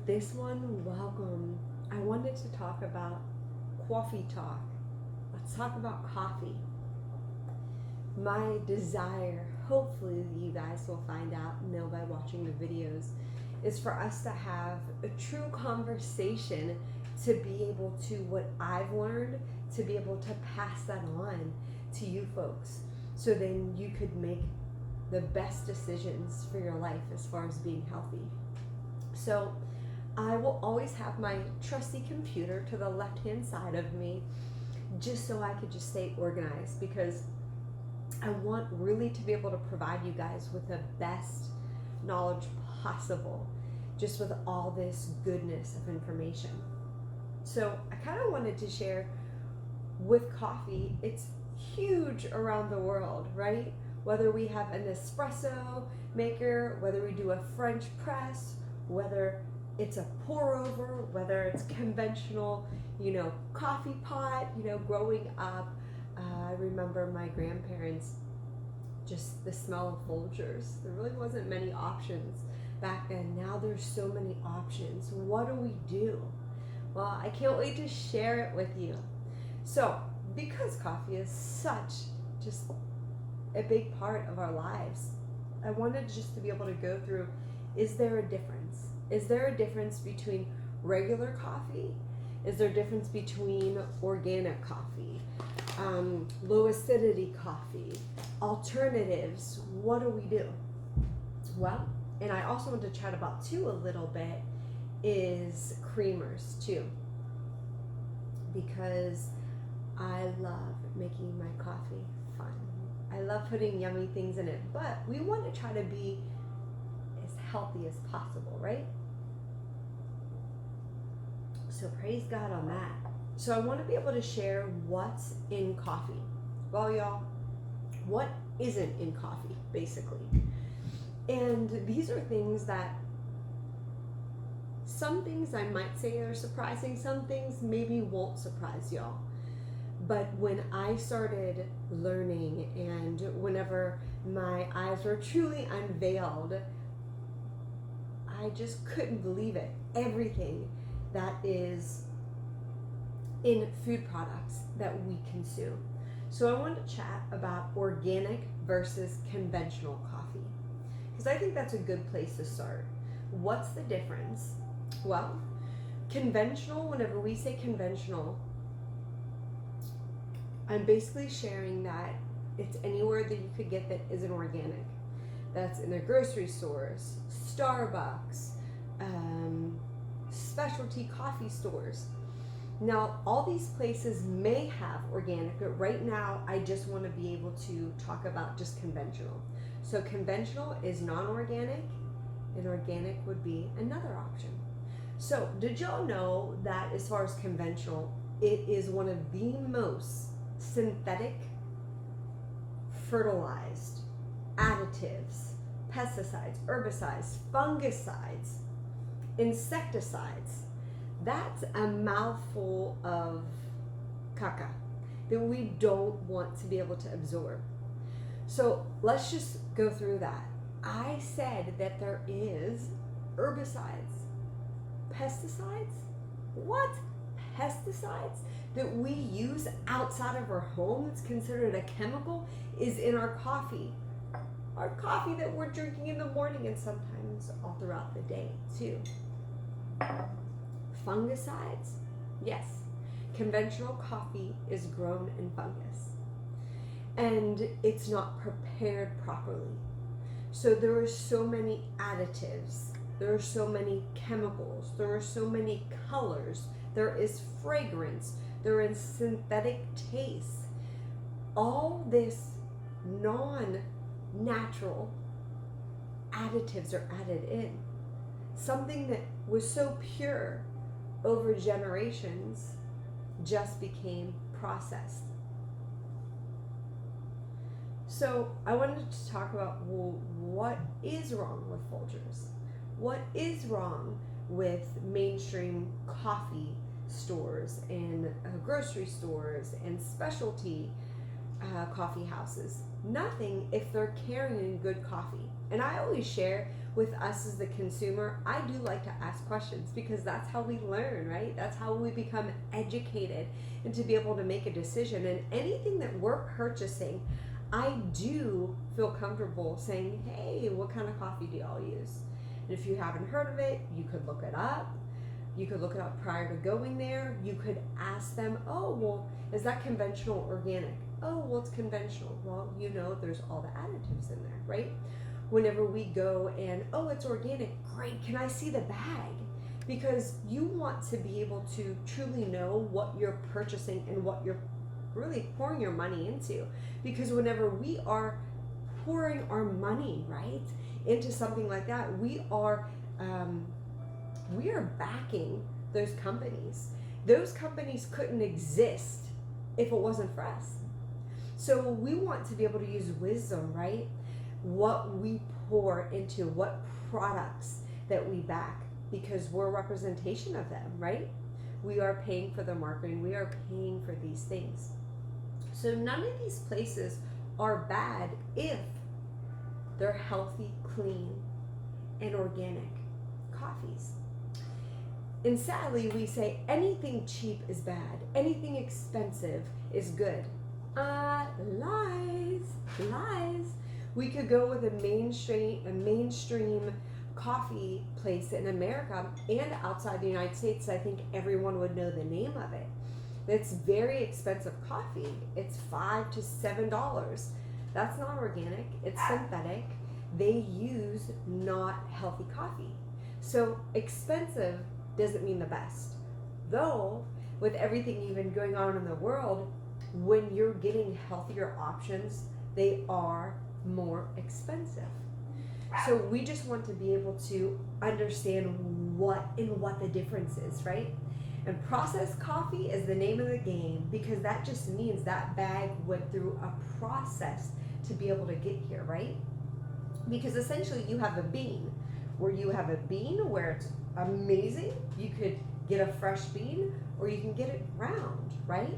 this one, welcome. I wanted to talk about coffee talk. Let's talk about coffee. My desire, hopefully you guys will find out, know by watching the videos, is for us to have a true conversation, to be able to, what I've learned, to be able to pass that on to you folks, so then you could make the best decisions for your life as far as being healthy. So I will always have my trusty computer to the left-hand side of me, just so I could just stay organized, because I want really to be able to provide you guys with the best knowledge possible, just with all this goodness of information. So I kind of wanted to share with coffee, it's huge around the world, right? Whether we have an espresso maker, whether we do a French press, whether it's a pour over, whether it's conventional, coffee pot, growing up, I remember my grandparents, just the smell of Folgers. There really wasn't many options back then. Now there's so many options. What do we do? Well, I can't wait to share it with you. So, because coffee is such just a big part of our lives, I wanted just to be able to go through, is there a difference? Is there a difference between regular coffee? Is there a difference between organic coffee, low acidity coffee, alternatives? What do we do? Well, and I also want to chat about too a little bit is creamers too, because I love making my coffee fun. I love putting yummy things in it, but we want to try to be as healthy as possible, right? So praise God on that. So I want to be able to share what's in coffee. Well, y'all, what isn't in coffee, basically? And these are things that, some things I might say are surprising, some things maybe won't surprise y'all. But when I started learning, and whenever my eyes were truly unveiled, I just couldn't believe it. Everything that is in food products that we consume. So I wanted to chat about organic versus conventional coffee, because I think that's a good place to start. What's the difference? Well, conventional, whenever we say conventional, I'm basically sharing that it's anywhere that you could get that isn't organic. That's in the grocery stores, Starbucks, specialty coffee stores. Now, all these places may have organic, but right now I just want to be able to talk about just conventional. So conventional is non-organic, and organic would be another option. So did y'all know that as far as conventional, it is one of the most synthetic, fertilized, additives, pesticides, herbicides, fungicides, insecticides? That's a mouthful of caca that we don't want to be able to absorb. So let's just go through that. I said that there is herbicides, pesticides. What? Pesticides that we use outside of our home, it's considered a chemical, is in our coffee. Our coffee that we're drinking in the morning, and sometimes all throughout the day too. Fungicides? Yes. Conventional coffee is grown in fungus, and it's not prepared properly. So there are so many additives, there are so many chemicals, there are so many colors, there is fragrance, there is synthetic taste. All this non-natural additives are added in. Something that was so pure over generations just became processed. So I wanted to talk about, well, what is wrong with Folgers? What is wrong with mainstream coffee stores and grocery stores and specialty coffee houses? Nothing if they're carrying good coffee. And I always share, with us as the consumer, I do like to ask questions because that's how we learn, right? That's how we become educated and to be able to make a decision. And anything that we're purchasing, I do feel comfortable saying, hey, what kind of coffee do y'all use? And if you haven't heard of it, you could look it up. You could look it up prior to going there. You could ask them, oh, well, is that conventional or organic? Oh, well, it's conventional. Well, you know, there's all the additives in there, right? Whenever we go and, oh, it's organic, great, can I see the bag? Because you want to be able to truly know what you're purchasing and what you're really pouring your money into. Because whenever we are pouring our money, right, into something like that, we are backing those companies. Those companies couldn't exist if it wasn't for us. So we want to be able to use wisdom, right? What we pour into, what products that we back, because we're a representation of them, right? We are paying for the marketing. We are paying for these things. So none of these places are bad if they're healthy, clean, and organic coffees. And sadly, we say anything cheap is bad, anything expensive is good. Lies. We could go with a mainstream coffee place in America and outside the United States. I think everyone would know the name of it. It's very expensive coffee. It's $5 to $7. That's not organic. It's synthetic. They use not healthy coffee. So expensive doesn't mean the best. Though, with everything even going on in the world, when you're getting healthier options, they are more expensive. So we just want to be able to understand what the difference is, right? And processed coffee is the name of the game because that just means that bag went through a process to be able to get here, right? Because essentially you have a bean where it's amazing. You could get a fresh bean or you can get it ground, right?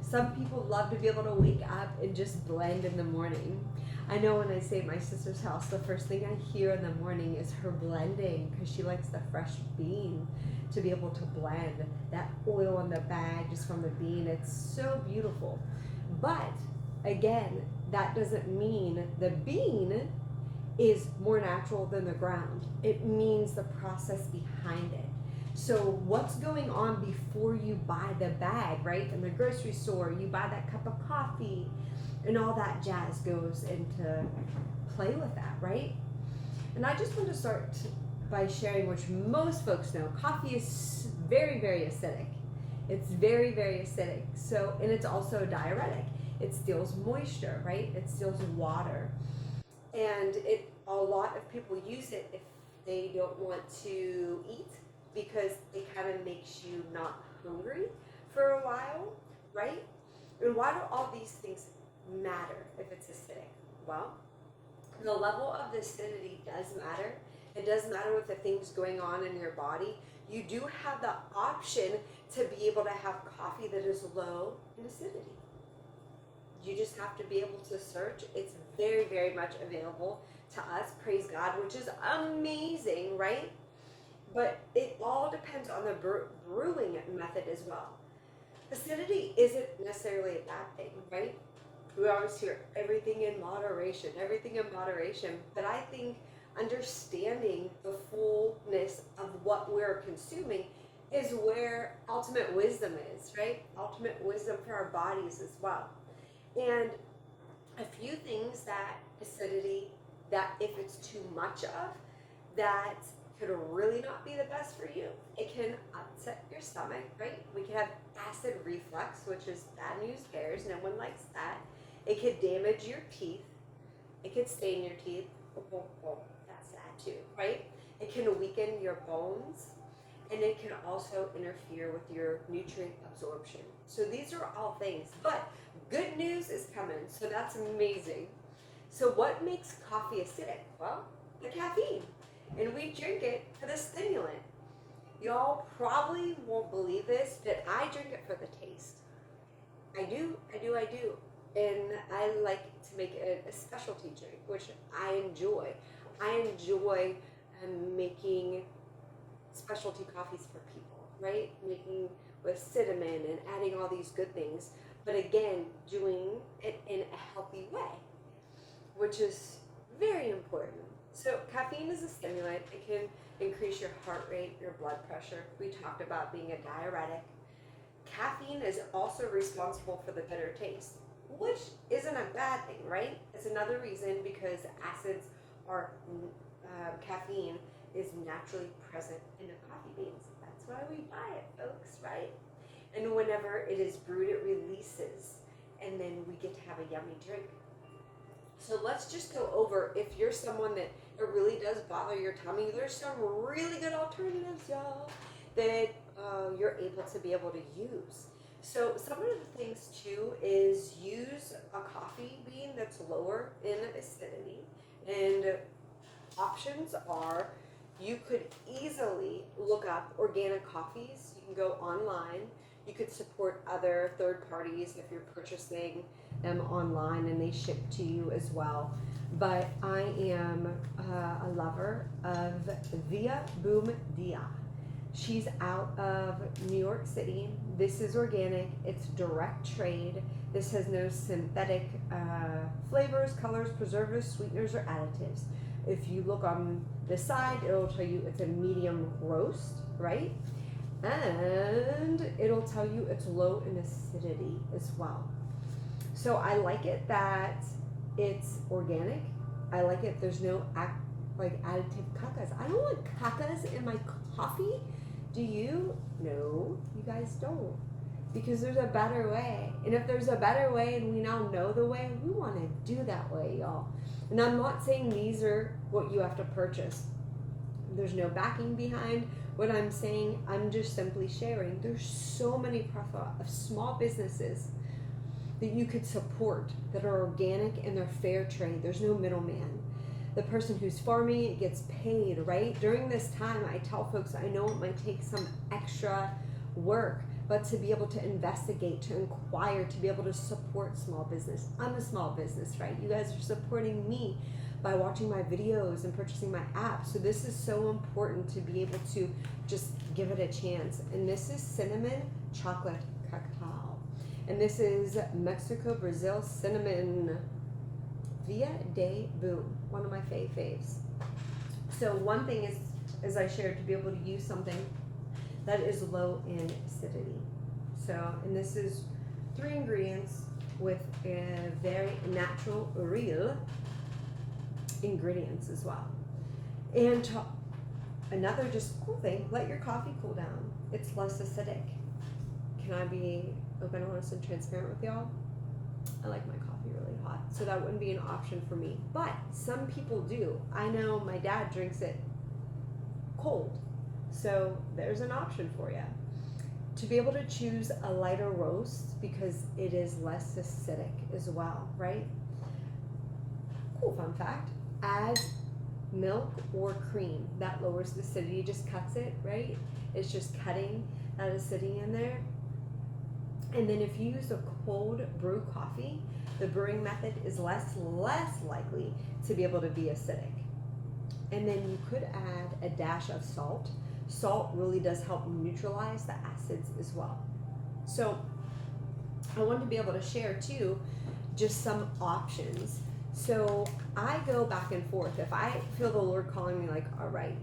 Some people love to be able to wake up and just blend in the morning. I know when I stay at my sister's house, the first thing I hear in the morning is her blending because she likes the fresh bean to be able to blend that oil in the bag just from the bean. It's so beautiful. But again, that doesn't mean the bean is more natural than the ground. It means the process behind it. So what's going on before you buy the bag, right? In the grocery store, you buy that cup of coffee and all that jazz goes into play with that, right? And I just want to start by sharing, which most folks know, coffee is very, very acidic. It's very, very acidic. So, and it's also diuretic. It steals moisture, right? It steals water. And a lot of people use it if they don't want to eat because it kind of makes you not hungry for a while, right? And why do all these things matter if it's acidic? Well, the level of the acidity does matter. It does matter with the things going on in your body. You do have the option to be able to have coffee that is low in acidity. You just have to be able to search. It's very, very much available to us, praise God, which is amazing, right? But it all depends on the brewing method as well. Acidity isn't necessarily a bad thing, right? We always hear everything in moderation, but I think understanding the fullness of what we're consuming is where ultimate wisdom is, right? Ultimate wisdom for our bodies as well. And a few things that acidity, that if it's too much of, that could really not be the best for you. It can upset your stomach, right? We can have acid reflux, which is bad news bears. No one likes that. It could damage your teeth. It could stain your teeth. That's sad too, right? It can weaken your bones. And it can also interfere with your nutrient absorption. So these are all things. But good news is coming. So that's amazing. So what makes coffee acidic? Well, the caffeine. And we drink it for the stimulant. Y'all probably won't believe this, but I drink it for the taste. I do. And I like to make it a specialty drink, which I enjoy. I enjoy making specialty coffees for people, right? Making with cinnamon and adding all these good things, but again, doing it in a healthy way, which is very important. So caffeine is a stimulant. It can increase your heart rate, your blood pressure. We talked about being a diuretic. Caffeine is also responsible for the bitter taste, which isn't a bad thing, right? It's another reason because acids are, caffeine is naturally present in the coffee beans. That's why we buy it, folks, right? And whenever it is brewed, it releases, and then we get to have a yummy drink. So let's just go over, if you're someone that it really does bother your tummy, there's some really good alternatives, y'all, that you're able to be able to use. So some of the things too is use a coffee bean that's lower in acidity, and options are, you could easily look up organic coffees. You can go online. You could support other third parties if you're purchasing them online and they ship to you as well. But I am a lover of Via Boom Dia. She's out of New York City. This is organic. It's direct trade. This has no synthetic flavors, colors, preservatives, sweeteners, or additives. If you look on the side, it'll tell you it's a medium roast, right? And it'll tell you it's low in acidity as well. So I like it that it's organic. I like it there's no additive cacas. I don't want cacas in my coffee. Do you? No, you guys don't. Because there's a better way. And if there's a better way and we now know the way, we want to do that way, y'all. And I'm not saying these are what you have to purchase. There's no backing behind what I'm saying. I'm just simply sharing. There's so many plethora of small businesses that you could support that are organic and they're fair trade. There's no middleman. The person who's farming it gets paid, right? During this time, I tell folks, I know it might take some extra work, but to be able to investigate, to inquire, to be able to support small business. I'm a small business, right? You guys are supporting me by watching my videos and purchasing my app. So this is so important to be able to just give it a chance. And this is cinnamon chocolate cacao. And this is Mexico, Brazil cinnamon Via de Boom, one of my faves. So one thing is, as I shared, to be able to use something that is low in acidity. So, and this is 3 ingredients with a very natural, real ingredients as well. And another just cool thing, let your coffee cool down. It's less acidic. Can I be open, honest, and transparent with y'all? I like my coffee really hot, so that wouldn't be an option for me. But some people do. I know my dad drinks it cold. So there's an option for you. To be able to choose a lighter roast because it is less acidic as well, right? Cool fun fact, add milk or cream. That lowers the acidity, just cuts it, right? It's just cutting that acidity in there. And then if you use a cold brew coffee, the brewing method is less likely to be able to be acidic. And then you could add a dash of salt. Salt really does help neutralize the acids as well. So I wanted to be able to share too, just some options. So I go back and forth. If I feel the Lord calling me like, all right,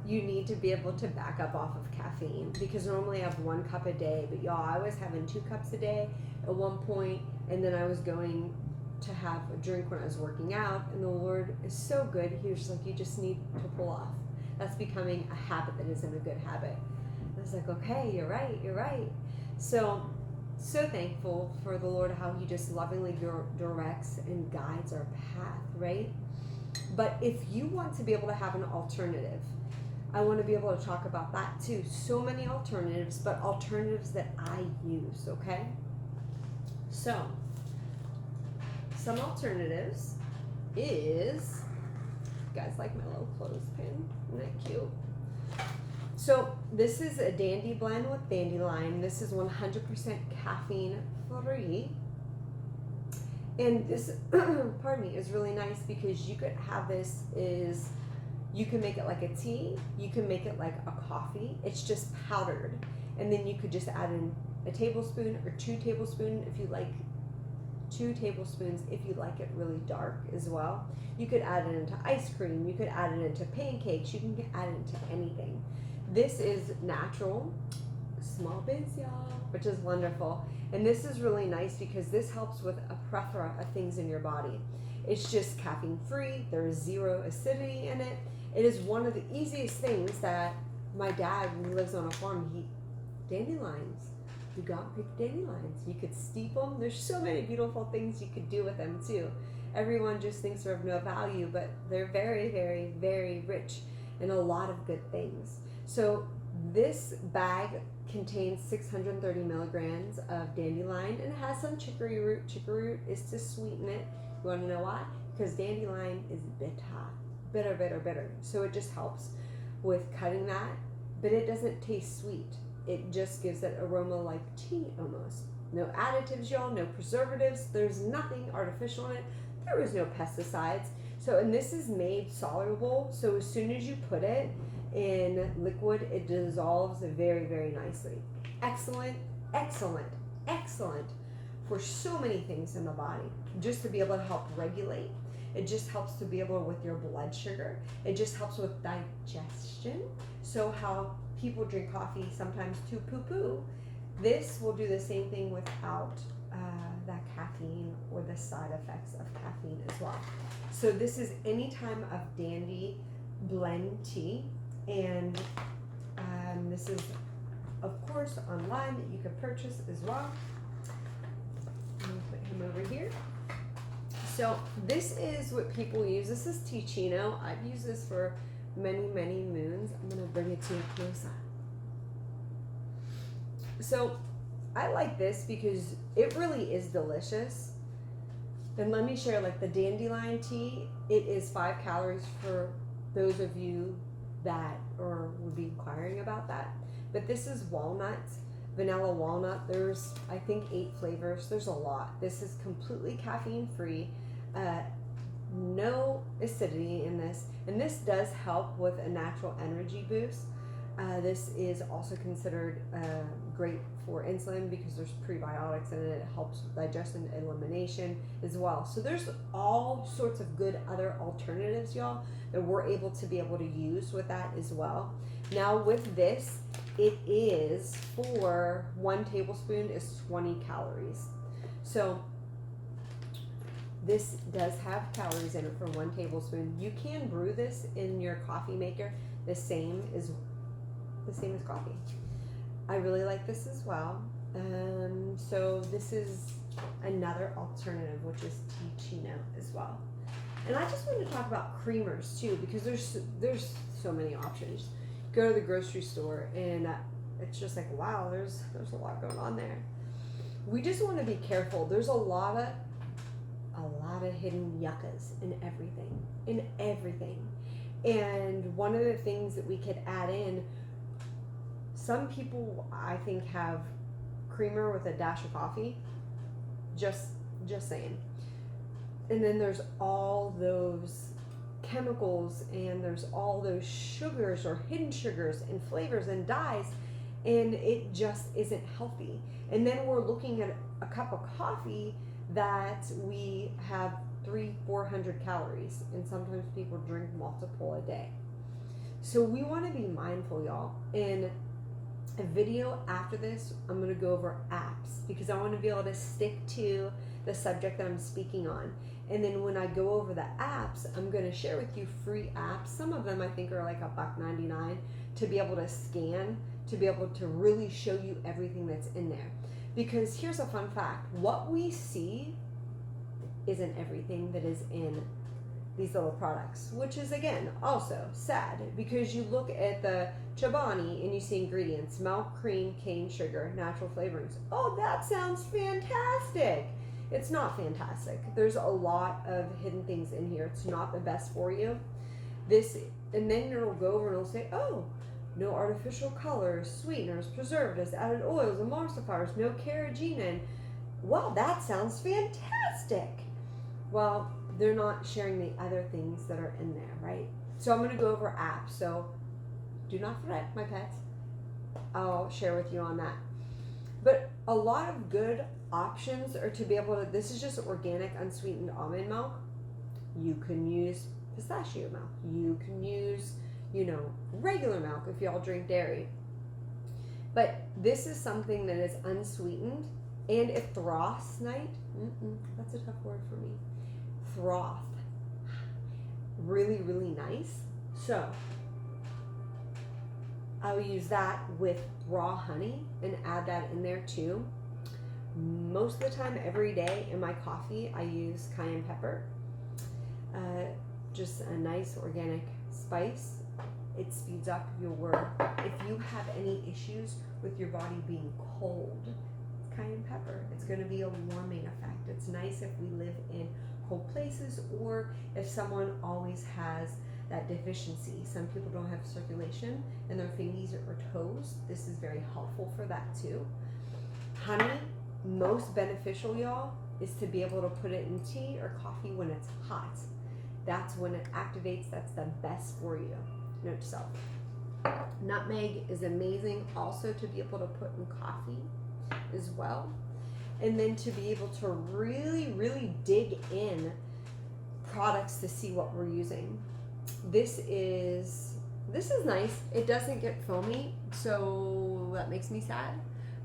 you need to be able to back up off of caffeine, because normally I have 1 cup a day, but y'all, I was having 2 cups a day at one point, and then I was going to have a drink when I was working out, and the Lord is so good. He was just like, you just need to pull off. That's becoming a habit that isn't a good habit. And I was like, okay, you're right. So thankful for the Lord, how he just lovingly directs and guides our path, right? But if you want to be able to have an alternative, I want to be able to talk about that too. So many alternatives, but alternatives that I use, okay? So, some alternatives is, you guys like my little clothespin? Isn't that cute? So, this is a Dandy blend with dandelion. This is 100% caffeine free. And this, pardon me, is really nice because you could have this is You can make it like a tea. You can make it like a coffee. It's just powdered. And then you could just add in a tablespoon or 2 tablespoons if you like 2 tablespoons if you like it really dark as well. You could add it into ice cream. You could add it into pancakes. You can add it into anything. This is natural. Small biz, y'all, which is wonderful. And this is really nice because this helps with a plethora of things in your body. It's just caffeine free. There is 0 acidity in it. It is one of the easiest things that my dad, when he lives on a farm, dandelions. You go out and pick dandelions. You could steep them. There's so many beautiful things you could do with them too. Everyone just thinks they're of no value, but they're very, very, very rich in a lot of good things. So this bag contains 630 milligrams of dandelion, and it has some chicory root. Chicory root is to sweeten it. You want to know why? Because dandelion is bitter, bitter, bitter. So it just helps with cutting that, but it doesn't taste sweet. It just gives that aroma like tea almost. No additives, y'all, no preservatives. There's nothing artificial in it. There is no pesticides. So, and this is made soluble. So as soon as you put it in liquid, it dissolves very, very nicely. Excellent, excellent, excellent for so many things in the body. Just to be able to help regulate. It just helps to be able with your blood sugar. It just helps with digestion. So how people drink coffee sometimes to poo-poo, this will do the same thing without that caffeine or the side effects of caffeine as well. So this is any time of dandy blend tea, and this is of course online that you can purchase as well. I'm gonna put him over here. So this is what people use. This is Ticino. I've used this for many, many moons. I'm gonna bring it to you closer. So I like this because it really is delicious. And let me share, like the dandelion tea, it is 5 calories for those of you that or would be inquiring about that. But this is walnuts, vanilla walnut. There's, I think, 8 flavors. There's a lot. This is completely caffeine free. No acidity in this, and this does help with a natural energy boost. This is also considered great for insulin because there's prebiotics in it. It helps with digestion, elimination as well. So there's all sorts of good other alternatives, y'all, that we're able to use with that as well. Now with this, it is for 1 tablespoon is 20 calories. So this does have calories in it for 1 tablespoon. You can brew this in your coffee maker the same as coffee. I really like this as well. So this is another alternative, which is Ticino as well. And I just wanted to talk about creamers too, because there's so many options. Go to the grocery store and it's just like, wow, there's a lot going on there. We just want to be careful. There's a lot of hidden yuccas in everything. And one of the things that we could add in, some people I think have creamer with a dash of coffee. Just saying. And then there's all those chemicals and there's all those sugars or hidden sugars and flavors and dyes, and it just isn't healthy. And then we're looking at a cup of coffee that we have 300-400 calories, and sometimes people drink multiple a day. So we want to be mindful, y'all. In a video after this, I'm going to go over apps because I want to be able to stick to the subject that I'm speaking on. And then when I go over the apps, I'm going to share with you free apps. Some of them I think are like $1.99 to be able to scan, to be able to really show you everything that's in there. Because here's a fun fact. What we see isn't everything that is in these little products, which is again also sad, because you look at the Chobani and you see ingredients: milk, cream, cane sugar, natural flavorings. Oh, that sounds fantastic. It's not fantastic. There's a lot of hidden things in here. It's not the best for you. And then it'll go over and it'll say, oh, no artificial colors, sweeteners, preservatives, added oils, emulsifiers, no carrageenan. Well, that sounds fantastic. Well, they're not sharing the other things that are in there, right? So I'm going to go over apps. So do not fret, my pets. I'll share with you on that. But a lot of good options are to be able to, this is just organic unsweetened almond milk. You can use pistachio milk. You can use, regular milk if y'all drink dairy. But this is something that is unsweetened, and it froths night. That's a tough word for me. Froth. Really, really nice. So I'll use that with raw honey and add that in there too. Most of the time, every day in my coffee, I use cayenne pepper. Just a nice organic spice. It speeds up if you have any issues with your body being cold, cayenne pepper. It's going to be a warming effect. It's nice if we live in cold places, or if someone always has that deficiency. Some people don't have circulation in their fingies or toes. This is very helpful for that too. Honey, most beneficial, y'all, is to be able to put it in tea or coffee when it's hot. That's when it activates. That's the best for you. Note to self. Nutmeg is amazing also to be able to put in coffee as well. And then to be able to really, really dig in products to see what we're using. This is nice. It doesn't get foamy, so that makes me sad.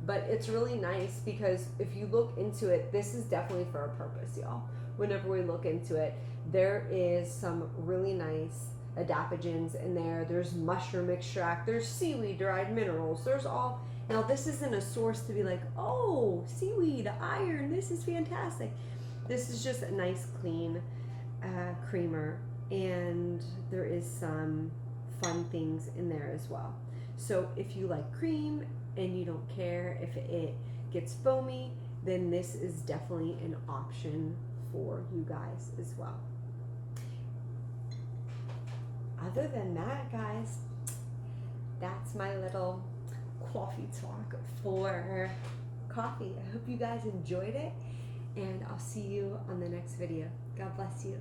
But it's really nice because if you look into it, this is definitely for a purpose, y'all. Whenever we look into it, there is some really nice adaptogens in there. There's mushroom extract. There's seaweed derived minerals. There's all. Now this isn't a source to be like, oh, seaweed, iron, this is fantastic. This is just a nice clean creamer, and there is some fun things in there as well. So if you like cream and you don't care if it gets foamy, then this is definitely an option for you guys as well. Other than that, guys, that's my little coffee talk for coffee. I hope you guys enjoyed it, and I'll see you on the next video. God bless you.